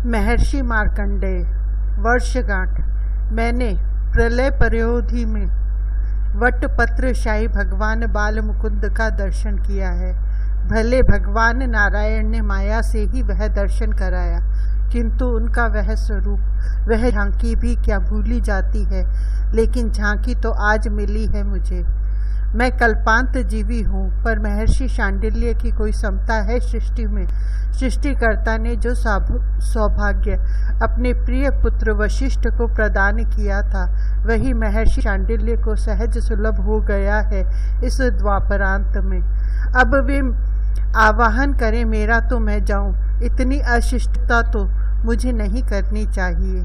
महर्षि मार्कंडेय। वर्षगांठ। मैंने प्रलय परयोधि में वटपत्र शाही भगवान बाल मुकुंद का दर्शन किया है। भले भगवान नारायण ने माया से ही वह दर्शन कराया, किंतु उनका वह स्वरूप, वह झांकी भी क्या भूली जाती है। लेकिन झांकी तो आज मिली है मुझे। मैं कल्पांत जीवी हूँ, पर महर्षि शांडिल्य की कोई समता है सृष्टि में। सृष्टिकर्ता ने जो सौभाग्य अपने प्रिय पुत्र वशिष्ठ को प्रदान किया था, वही महर्षि शांडिल्य को सहज सुलभ हो गया है इस द्वापरांत में। अब वे आवाहन करें मेरा तो मैं जाऊं, इतनी अशिष्टता तो मुझे नहीं करनी चाहिए।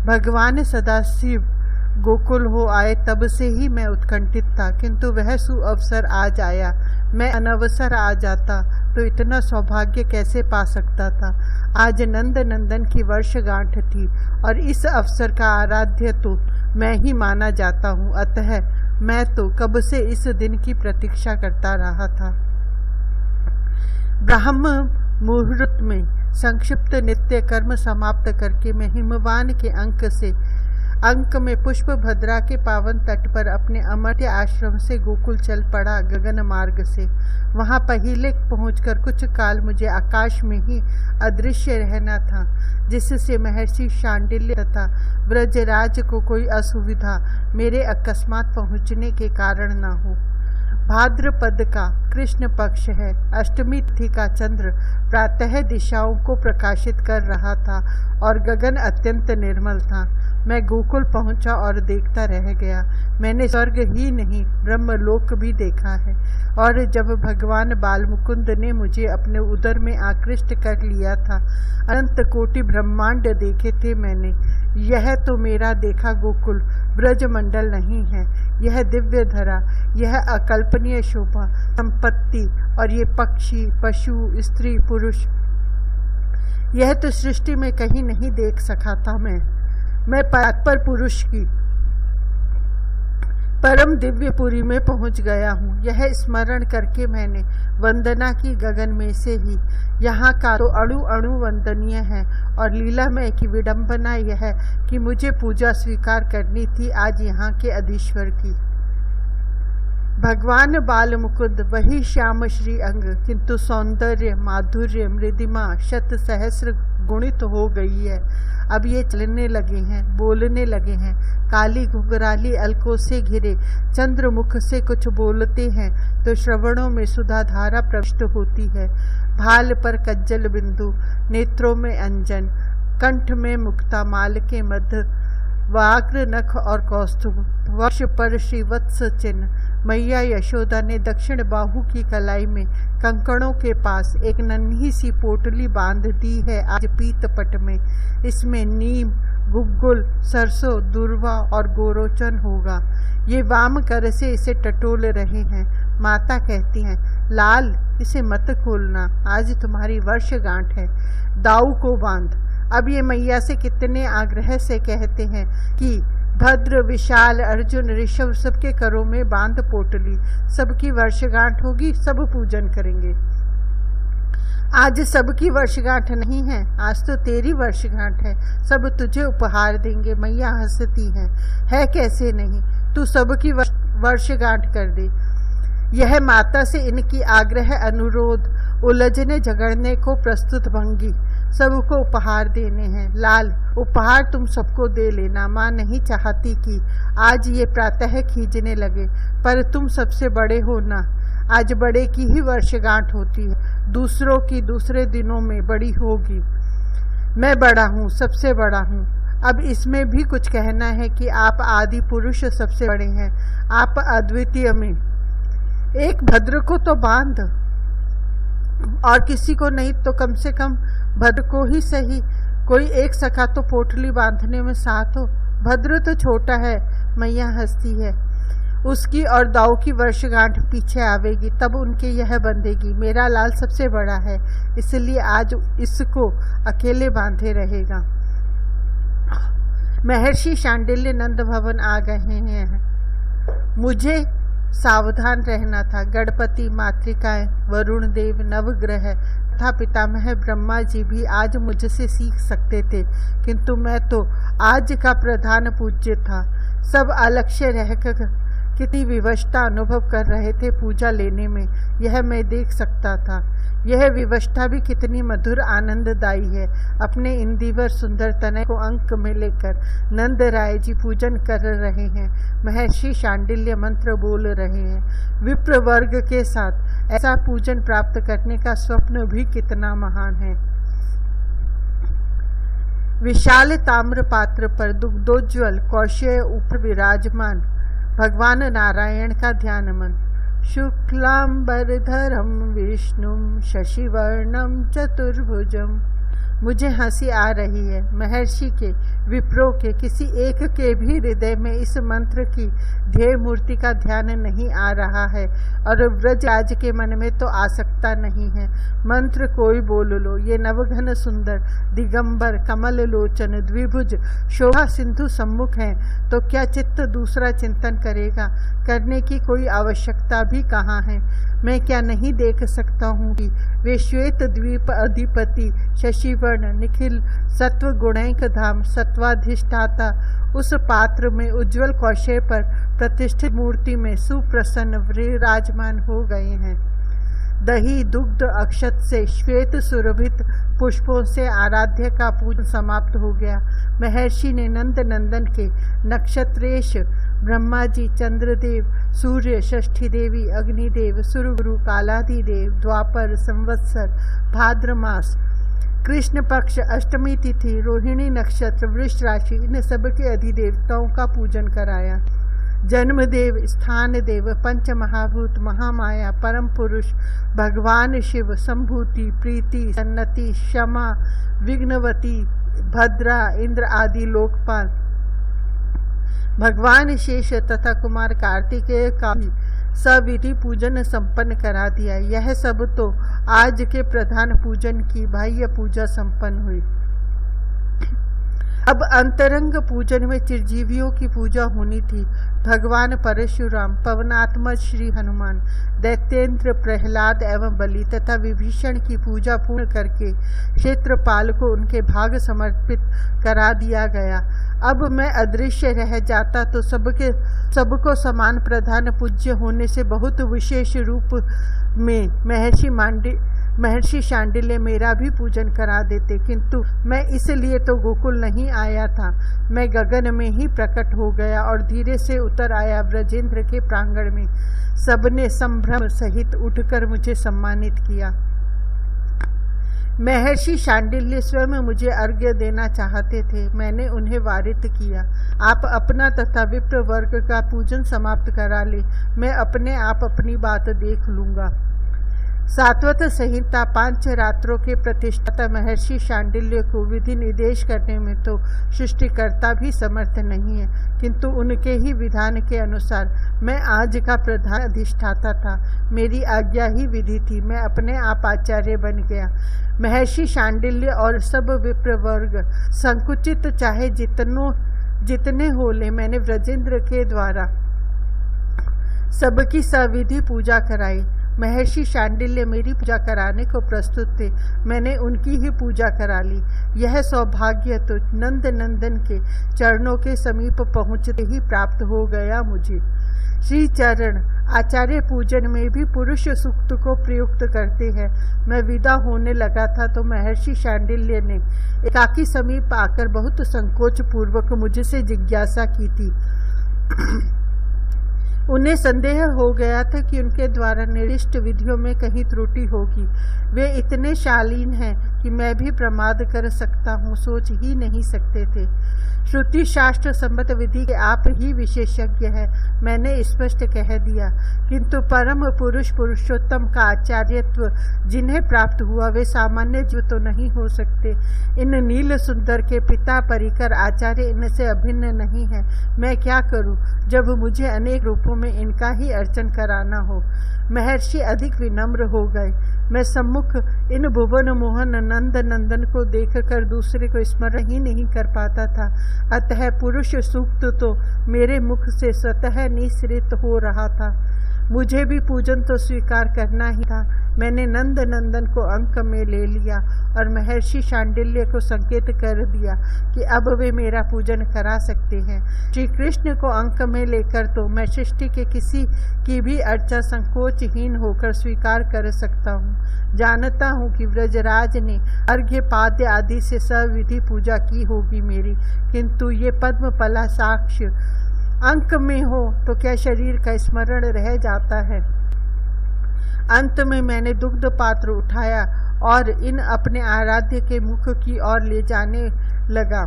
भगवान सदाशिव गोकुल हो आए तब से ही मैं उत्कंठित था, किंतु वह सुअवसर आज आया। मैं अनवसर आ जाता तो इतना सौभाग्य कैसे पा सकता था। आज नंद नंदन की वर्षगांठ थी और इस अवसर का आराध्य तो मैं ही माना जाता हूँ। अतः मैं तो कब से इस दिन की प्रतीक्षा करता रहा था। ब्राह्म मुहूर्त में संक्षिप्त नित्य कर्म समाप्त करके मैं हिमवान के अंक में पुष्प भद्रा के पावन तट पर अपने अमर्त्य आश्रम से गोकुल चल पड़ा गगन मार्ग से। वहां पहिले पहुंचकर कुछ काल मुझे आकाश में ही अदृश्य रहना था, जिससे महर्षि शांडिल्य तथा ब्रजराज को कोई असुविधा मेरे अकस्मात पहुंचने के कारण न हो। भाद्रपद का कृष्ण पक्ष है। अष्टमी तिथि का चंद्र प्रातः दिशाओं को प्रकाशित कर रहा था और गगन अत्यंत निर्मल था। मैं गोकुल पहुंचा और देखता रह गया। मैंने स्वर्ग ही नहीं ब्रह्मलोक भी देखा है। और जब भगवान बालमुकुंद ने मुझे अपने उदर में आकृष्ट कर लिया था, अनंत कोटि ब्रह्मांड देखे थे मैंने। यह तो मेरा देखा गोकुल ब्रजमंडल नहीं है। यह दिव्य धरा, यह अकल्पनीय शोभा, संपत्ति और ये पक्षी, पशु, स्त्री, पुरुष, यह तो सृष्टि में कहीं नहीं देख सका था। मैं परात्पर पुरुष की परम दिव्यपुरी में पहुंच गया हूँ। यह स्मरण करके मैंने वंदना की गगन में से ही। यहाँ का तो अणु अणु वंदनीय है और लीलामय की विडंबना यह कि मुझे पूजा स्वीकार करनी थी आज यहाँ के अधीश्वर की। भगवान बाल मुकुंद वही श्याम श्री अंग, किंतु सौंदर्य, माधुर्य, मृदिमा शत सहस्र गुणित हो गई है। अब ये चलने लगे हैं, बोलने लगे हैं। काली घुघराली अलकों से घिरे चंद्रमुख से कुछ बोलते हैं तो श्रवणों में सुधा धारा प्रविष्ट होती है। भाल पर कज्जल बिंदु, नेत्रों में अंजन, कंठ में मुक्ता माल के मध्य, वाग्र नख और कौस्तुभ, वक्ष पर श्रीवत्स चिन्ह। मैया यशोदा ने दक्षिण बाहु की कलाई में कंकणों के पास एक नन्ही सी पोटली बांध दी है आज पीतपट में। इसमें नीम, गुग्गुल, सरसों, दूर्वा और गोरोचन होगा। ये वाम कर से इसे टटोल रहे हैं। माता कहती हैं, लाल इसे मत खोलना, आज तुम्हारी वर्षगांठ है, दाऊ को बांध। अब ये मैया से कितने आग्रह से कहते हैं कि भद्र, विशाल, अर्जुन, ऋषभ सबके करों में बांध पोटली। सबकी वर्षगांठ होगी, सब पूजन करेंगे। आज सबकी वर्षगांठ नहीं है, आज तो तेरी वर्षगांठ है। सब तुझे उपहार देंगे। मैया हंसती है कैसे नहीं, तू सबकी वर्षगांठ कर दे। यह माता से इनकी आग्रह, अनुरोध, उलझने झगड़ने को प्रस्तुत भंगी। सबको उपहार देने हैं। लाल, उपहार तुम सबको दे लेना। माँ नहीं चाहती कि आज ये प्रातः खींचने लगे, पर तुम सबसे बड़े हो ना। आज बड़े की ही वर्षगांठ होती है, दूसरों की दूसरे दिनों में बड़ी होगी। मैं बड़ा हूँ, सबसे बड़ा हूँ। अब इसमें भी कुछ कहना है कि आप आदि पुरुष सबसे बड़े हैं। आप अद्वितीय में एक भद्र को तो बांध, और किसी को नहीं तो कम से कम भद्र को ही सही। कोई एक सखा तो पोटली बांधने में साथ हो। भद्र तो छोटा है। मैया हंसती है। उसकी और दाऊ की वर्षगांठ पीछे आवेगी, तब उनके यह बंधेगी। मेरा लाल सबसे बड़ा है, इसलिए आज इसको अकेले बांधे रहेगा। महर्षि शांडिल्य नंद भवन आ गए हैं। मुझे सावधान रहना था। गणपति, मातृकाएं, वरुण देव, नवग्रह तथा पितामह ब्रह्मा जी भी आज मुझसे सीख सकते थे, किंतु मैं तो आज का प्रधान पूज्य था। सब अलक्ष्य रहकर कितनी विवशता अनुभव कर रहे थे पूजा लेने में, यह मैं देख सकता था। यह विवशता भी कितनी मधुर आनंददायी है। अपने इंदिवर सुंदर तनय को अंक में लेकर नंद राय जी पूजन कर रहे हैं। महर्षि शांडिल्य मंत्र बोल रहे हैं। विप्र वर्ग के साथ ऐसा पूजन प्राप्त करने का स्वप्न भी कितना महान है। विशाल ताम्र पात्र पर दुग्धोज्वल कौशय ऊपर विराजमान भगवान नारायण का ध्यान मन। शुक्लांबरधरम विष्णुम शशिवर्णम चतुर्भुजम। मुझे हंसी आ रही है। महर्षि के, विप्रो के किसी एक के भी हृदय में इस मंत्र की ध्येय मूर्ति का ध्यान नहीं आ रहा है और व्रजराज के मन में तो आसक्ता नहीं है। मंत्र कोई बोल लो, ये नवघन सुंदर दिगंबर कमल लोचन द्विभुज शोभा सिंधु सम्मुख हैं, तो क्या चित्त दूसरा चिंतन करेगा? करने की कोई आवश्यकता भी कहाँ है। मैं क्या नहीं देख सकता हूँ कि वे श्वेत द्वीप अधिपति शशिवर्ण निखिल सत्व गुणैक धाम सत्वाधिष्ठाता उस पात्र में उज्जवल कौशय पर प्रतिष्ठित मूर्ति में सुप्रसन्न विराजमान हो गए हैं। दही दुग्ध अक्षत से श्वेत सुरभित पुष्पों से आराध्य का पूजन समाप्त हो गया। महर्षि ने नंद नंदन के नक्षत्रेश ब्रह्मा जी, चंद्रदेव, सूर्य, षष्ठी देवी, अग्निदेव, सुरगुरु, कालाधिदेव, द्वापर, संवत्सर, भाद्र मास, कृष्ण पक्ष, अष्टमी तिथि, रोहिणी नक्षत्र, वृष राशि, इन सबके अधिदेवताओं का पूजन कराया। जन्मदेव, स्थान देव, पंच महाभूत, महामाया, परम पुरुष, भगवान शिव, संभूति, प्रीति, सन्नति, क्षमा, विघ्नवती, भद्रा, इंद्र आदि लोकपाल, भगवान शेष तथा कुमार कार्तिकेय का भी सविधि पूजन संपन्न करा दिया। यह सब तो आज के प्रधान पूजन की बाह्य पूजा संपन्न हुई। अब अंतरंग पूजन में चिरजीवियों की पूजा होनी थी। भगवान परशुराम, पवनात्मा श्री हनुमान, दैत्येंद्र प्रहलाद एवं बलि तथा विभीषण की पूजा पूर्ण करके क्षेत्रपाल को उनके भाग समर्पित करा दिया गया। अब मैं अदृश्य रह जाता तो सबको समान प्रधान पूज्य होने से बहुत विशेष रूप में महर्षि शांडिल्य मेरा भी पूजन करा देते, किंतु मैं इसलिए तो गोकुल नहीं आया था। मैं गगन में ही प्रकट हो गया और धीरे से उतर आया ब्रजेंद्र के प्रांगण में। सबने संभ्रम सहित उठकर मुझे सम्मानित किया। महर्षि शांडिल्य स्वयं मुझे अर्घ्य देना चाहते थे। मैंने उन्हें वारित किया। आप अपना तथा विप्र वर्ग का पूजन समाप्त करा ले, मैं अपने आप अपनी बात देख लूंगा। सात्वत संहिता 5 रात्रों के प्रतिष्ठाता महर्षि शांडिल्य को विधि निर्देश करने में तो सृष्टिकर्ता भी समर्थ नहीं है, किंतु उनके ही विधान के अनुसार मैं आज का प्रधान अधिष्ठाता था। मेरी आज्ञा ही विधि थी। मैं अपने आप आचार्य बन गया। महर्षि शांडिल्य और सब विप्र वर्ग संकुचित चाहे जितने हो ले, मैंने व्रजेंद्र के द्वारा सबकी सविधि पूजा कराई। महर्षि शांडिल्य मेरी पूजा कराने को प्रस्तुत थे। मैंने उनकी ही पूजा करा ली। यह सौभाग्य तो नंद नंदन के चरणों के समीप पहुँचते ही प्राप्त हो गया मुझे। श्री चरण आचार्य पूजन में भी पुरुष सूक्त को प्रयुक्त करते हैं। मैं विदा होने लगा था तो महर्षि शांडिल्य ने एकाकी समीप आकर बहुत संकोच पूर्वक मुझसे जिज्ञासा की थी। उन्हें संदेह हो गया था कि उनके द्वारा निर्दिष्ट विधियों में कहीं त्रुटि होगी। वे इतने शालीन हैं कि मैं भी प्रमाद कर सकता हूँ, सोच ही नहीं सकते थे। श्रुति शास्त्र सम्मत विधि के आप ही विशेषज्ञ हैं, मैंने स्पष्ट कह दिया, किंतु परम पुरुष पुरुषोत्तम का आचार्यत्व जिन्हें प्राप्त हुआ वे सामान्य जीव तो नहीं हो सकते। इन नील सुंदर के पिता परिकर आचार्य इनसे अभिन्न नहीं है। मैं क्या करूं जब मुझे अनेक रूपों में इनका ही अर्चन कराना हो। महर्षि अधिक विनम्र हो गए। मैं सम्मुख इन भुवन मोहन नंद नंदन को देखकर दूसरे को स्मरण ही नहीं कर पाता था। अतः पुरुष सूक्त तो मेरे मुख से स्वतः निःसृत हो रहा था। मुझे भी पूजन तो स्वीकार करना ही था। मैंने नंद नंदन को अंक में ले लिया और महर्षि शांडिल्य को संकेत कर दिया कि अब वे मेरा पूजन करा सकते हैं। श्री कृष्ण को अंक में लेकर तो मैं सृष्टि के किसी की भी अर्चा संकोचहीन होकर स्वीकार कर सकता हूँ। जानता हूँ कि व्रजराज ने अर्घ्य पाद्य आदि से सविधि पूजा की होगी मेरी, किंतु ये पद्म पला साक्ष अंक में हो तो क्या शरीर का स्मरण रह जाता है। अंत में मैंने दुग्ध पात्र उठाया और इन अपने आराध्य के मुख की ओर ले जाने लगा।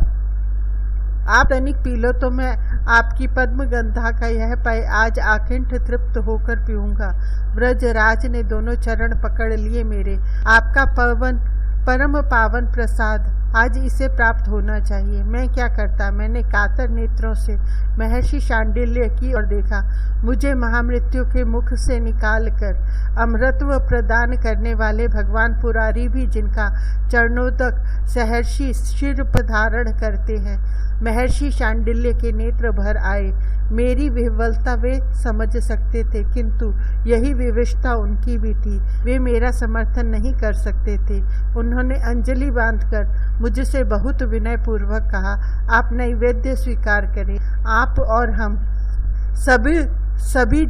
आप तनिक पी लो तो मैं आपकी पद्म गंधा का यह पेय आज आकिंठ तृप्त होकर पीऊंगा। व्रजराज ने दोनों चरण पकड़ लिए मेरे। आपका परम पावन प्रसाद, आज इसे प्राप्त होना चाहिए। मैं क्या करता, मैंने कातर नेत्रों से महर्षि शांडिल्य की ओर देखा। मुझे महामृत्यु के मुख से निकालकर अमृतत्व प्रदान करने वाले भगवान पुरारी भी जिनका चरणोदक सहर्षि शिर पर धारण करते हैं, महर्षि शांडिल्य के नेत्र भर आए। मेरी विह्वलता वे समझ सकते थे, किंतु यही विवशता उनकी भी थी। वे मेरा समर्थन नहीं कर सकते थे। उन्होंने अंजलि बांधकर मुझसे बहुत विनयपूर्वक कहा, आप नैवेद्य स्वीकार करें। आप और हम सभी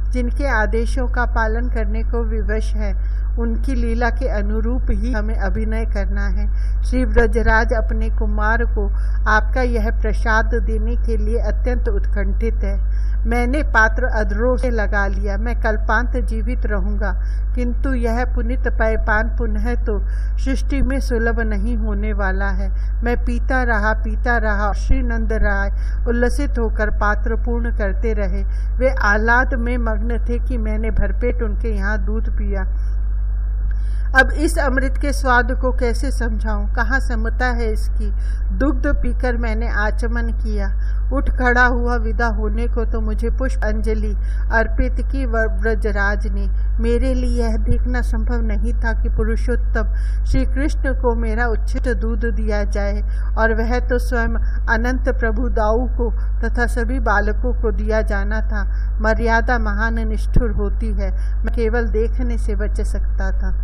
जिनके आदेशों का पालन करने को विवश है, उनकी लीला के अनुरूप ही हमें अभिनय करना है। श्री व्रजराज अपने कुमार को आपका यह प्रसाद देने के लिए अत्यंत उत्कंठित है। मैंने पात्र अधरों से लगा लिया। मैं कल्पांत जीवित रहूंगा, किंतु यह पुनित पेयपान पुनः तो सृष्टि में सुलभ नहीं होने वाला है। मैं पीता रहा। श्री नंद राय उल्लसित होकर पात्र पूर्ण करते रहे। वे आह्लाद में मग्न थे कि मैंने भरपेट उनके यहाँ दूध पिया। अब इस अमृत के स्वाद को कैसे समझाऊं, कहाँ समता है इसकी। दुग्ध पीकर मैंने आचमन किया। उठ खड़ा हुआ विदा होने को तो मुझे पुष्प अंजलि अर्पित की। व्रजराज ने मेरे लिए यह देखना संभव नहीं था कि पुरुषोत्तम श्री कृष्ण को मेरा उच्छिष्ट दूध दिया जाए, और वह तो स्वयं अनंत प्रभु दाऊ को तथा सभी बालकों को दिया जाना था। मर्यादा महान निष्ठुर होती है। मैं केवल देखने से बच सकता था।